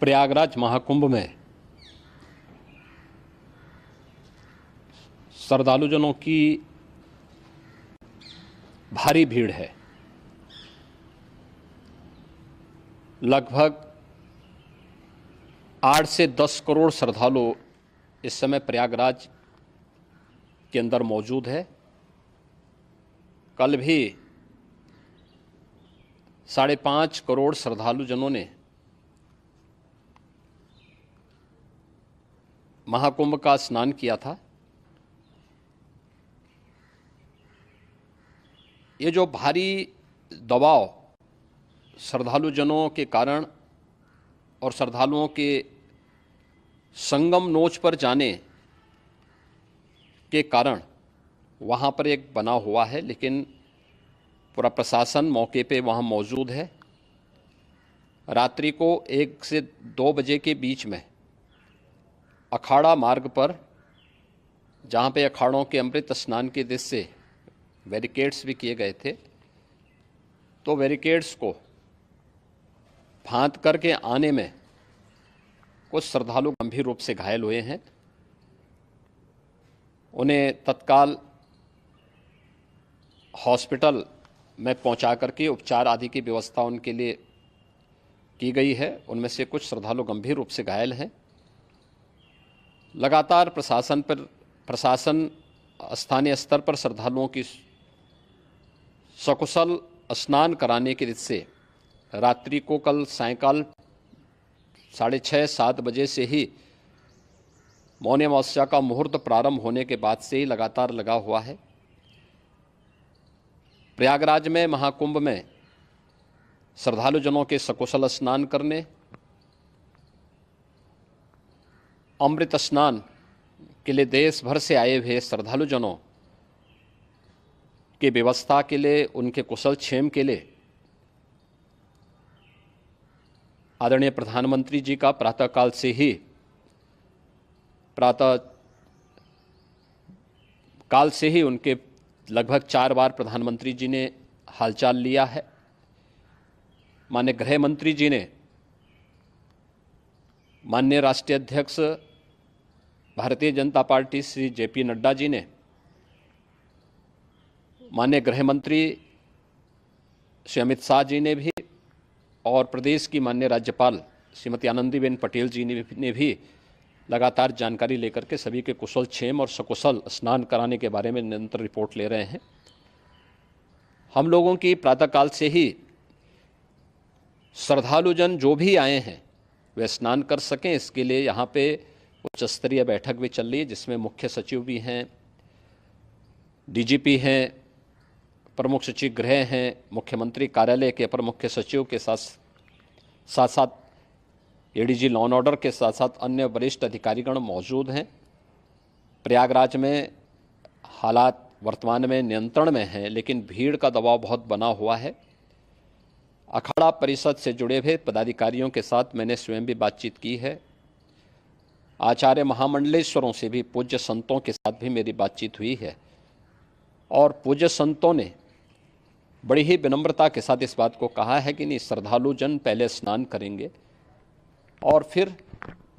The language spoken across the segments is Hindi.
प्रयागराज महाकुंभ में श्रद्धालुजनों की भारी भीड़ है। लगभग 8 से 10 करोड़ श्रद्धालु इस समय प्रयागराज के अंदर मौजूद है। कल भी 5.5 करोड़ श्रद्धालुजनों ने महाकुंभ का स्नान किया था। ये जो भारी दबाव श्रद्धालुजनों के कारण और श्रद्धालुओं के संगम नोच पर जाने के कारण वहाँ पर एक बना हुआ है, लेकिन पूरा प्रशासन मौके पे वहाँ मौजूद है। रात्रि को 1 से 2 बजे के बीच में अखाड़ा मार्ग पर, जहाँ पे अखाड़ों के अमृत स्नान के दृश्य से बैरिकेड्स भी किए गए थे, तो बैरिकेड्स को फांद करके आने में कुछ श्रद्धालु गंभीर रूप से घायल हुए हैं। उन्हें तत्काल हॉस्पिटल में पहुंचा करके उपचार आदि की व्यवस्था उनके लिए की गई है। उनमें से कुछ श्रद्धालु गंभीर रूप से घायल हैं। लगातार प्रशासन स्थानीय स्तर पर श्रद्धालुओं की सकुशल स्नान कराने के दृष्टि से रात्रि को कल सायंकाल 6:30-7 बजे से ही मौनी अमावस्या का मुहूर्त प्रारंभ होने के बाद से ही लगातार लगा हुआ है। प्रयागराज में महाकुंभ में श्रद्धालुजनों के सकुशल स्नान करने, अमृत स्नान के लिए देश भर से आए हुए श्रद्धालुजनों की व्यवस्था के लिए, उनके कुशल क्षेम के लिए आदरणीय प्रधानमंत्री जी का प्रातःकाल से ही उनके लगभग 4 बार प्रधानमंत्री जी ने हालचाल लिया है। माननीय गृह मंत्री जी ने, माननीय राष्ट्रीय अध्यक्ष भारतीय जनता पार्टी श्री JP नड्डा जी ने, माननीय गृह मंत्री श्री अमित शाह जी ने भी, और प्रदेश की माननीय राज्यपाल श्रीमती आनंदीबेन पटेल जी ने भी लगातार जानकारी लेकर के सभी के कुशल क्षेम और सकुशल स्नान कराने के बारे में निरंतर रिपोर्ट ले रहे हैं। हम लोगों की प्रातःकाल से ही श्रद्धालुजन जो भी आए हैं वे स्नान कर सकें, इसके लिए यहाँ पे उच्च स्तरीय बैठक भी चल रही है, जिसमें मुख्य सचिव भी हैं, DGP हैं, प्रमुख सचिव गृह हैं, मुख्यमंत्री कार्यालय के अपर मुख्य सचिव के साथ ADG लॉ एंड ऑर्डर के साथ साथ अन्य वरिष्ठ अधिकारीगण मौजूद हैं। प्रयागराज में हालात वर्तमान में नियंत्रण में हैं, लेकिन भीड़ का दबाव बहुत बना हुआ है। अखाड़ा परिषद से जुड़े हुए पदाधिकारियों के साथ मैंने स्वयं भी बातचीत की है। आचार्य महामंडलेश्वरों से भी, पूज्य संतों के साथ भी मेरी बातचीत हुई है, और पूज्य संतों ने बड़ी ही विनम्रता के साथ इस बात को कहा है कि नहीं, श्रद्धालु जन पहले स्नान करेंगे और फिर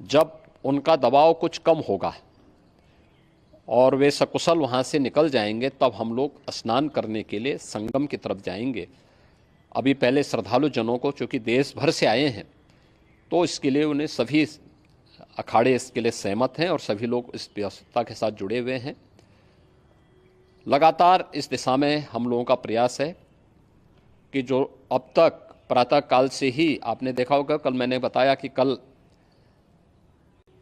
जब उनका दबाव कुछ कम होगा और वे सकुशल वहाँ से निकल जाएंगे, तब हम लोग स्नान करने के लिए संगम की तरफ जाएंगे। अभी पहले श्रद्धालु जनों को, चूँकि देश भर से आए हैं, तो इसके लिए उन्हें सभी अखाड़े इसके लिए सहमत हैं और सभी लोग इस व्यवस्था के साथ जुड़े हुए हैं। लगातार इस दिशा में हम लोगों का प्रयास है कि जो अब तक प्रातःकाल से ही आपने देखा होगा, कल मैंने बताया कि कल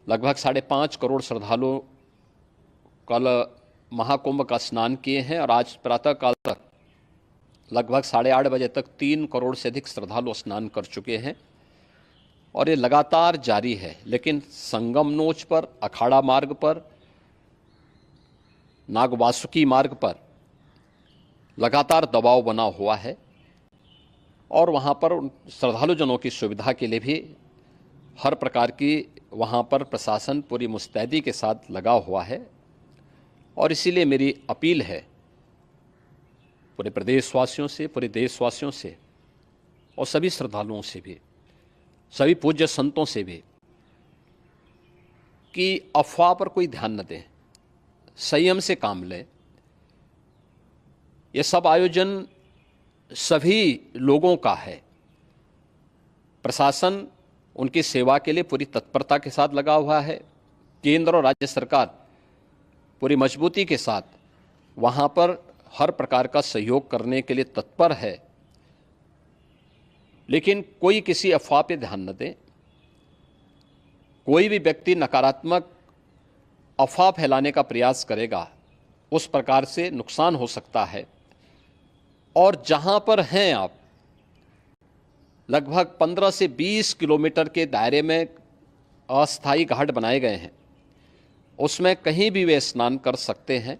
लगभग 5.5 करोड़ श्रद्धालु कल महाकुंभ का स्नान किए हैं, और आज प्रातःकाल तक लगभग 8:30 बजे तक 3 करोड़ से अधिक श्रद्धालु स्नान कर चुके हैं, और ये लगातार जारी है। लेकिन संगम नोच पर, अखाड़ा मार्ग पर, नागवासुकी मार्ग पर लगातार दबाव बना हुआ है, और वहाँ पर श्रद्धालुजनों की सुविधा के लिए भी हर प्रकार की वहाँ पर प्रशासन पूरी मुस्तैदी के साथ लगा हुआ है। और इसीलिए मेरी अपील है पूरे प्रदेशवासियों से, पूरे देशवासियों से और सभी श्रद्धालुओं से भी, सभी पूज्य संतों से भी कि अफवाह पर कोई ध्यान न दें, संयम से काम लें। ये सब आयोजन सभी लोगों का है। प्रशासन उनकी सेवा के लिए पूरी तत्परता के साथ लगा हुआ है। केंद्र और राज्य सरकार पूरी मजबूती के साथ वहाँ पर हर प्रकार का सहयोग करने के लिए तत्पर है। लेकिन कोई किसी अफवाह पे ध्यान न दे। कोई भी व्यक्ति नकारात्मक अफवाह फैलाने का प्रयास करेगा, उस प्रकार से नुकसान हो सकता है। और जहाँ पर हैं आप, लगभग 15 से 20 किलोमीटर के दायरे में अस्थायी घाट बनाए गए हैं, उसमें कहीं भी वे स्नान कर सकते हैं।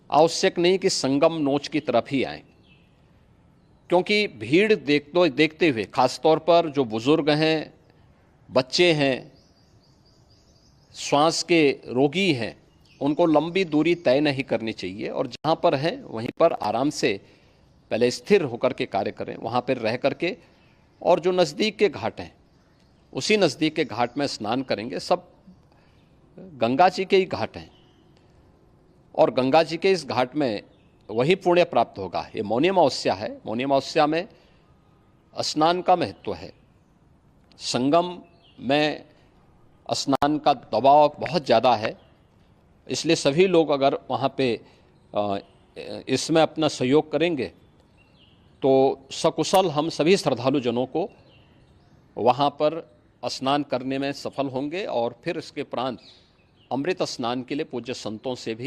आवश्यक नहीं कि संगम नोच की तरफ ही आएं, क्योंकि भीड़ देखते हुए खासतौर पर जो बुजुर्ग हैं, बच्चे हैं, श्वास के रोगी हैं, उनको लंबी दूरी तय नहीं करनी चाहिए। और जहाँ पर हैं वहीं पर आराम से पहले स्थिर होकर के कार्य करें, वहाँ पर रह करके। और जो नज़दीक के घाट हैं, उसी नज़दीक के घाट में स्नान करेंगे। सब गंगा जी के ही घाट हैं और गंगा जी के इस घाट में वही पुण्य प्राप्त होगा। ये मौनी अमावस्या है। मौनी अमावस्या में स्नान का महत्व है। संगम में स्नान का दबाव बहुत ज़्यादा है, इसलिए सभी लोग अगर वहाँ पे इसमें अपना सहयोग करेंगे तो सकुशल हम सभी श्रद्धालु जनों को वहाँ पर स्नान करने में सफल होंगे। और फिर इसके उपरांत अमृत स्नान के लिए पूज्य संतों से भी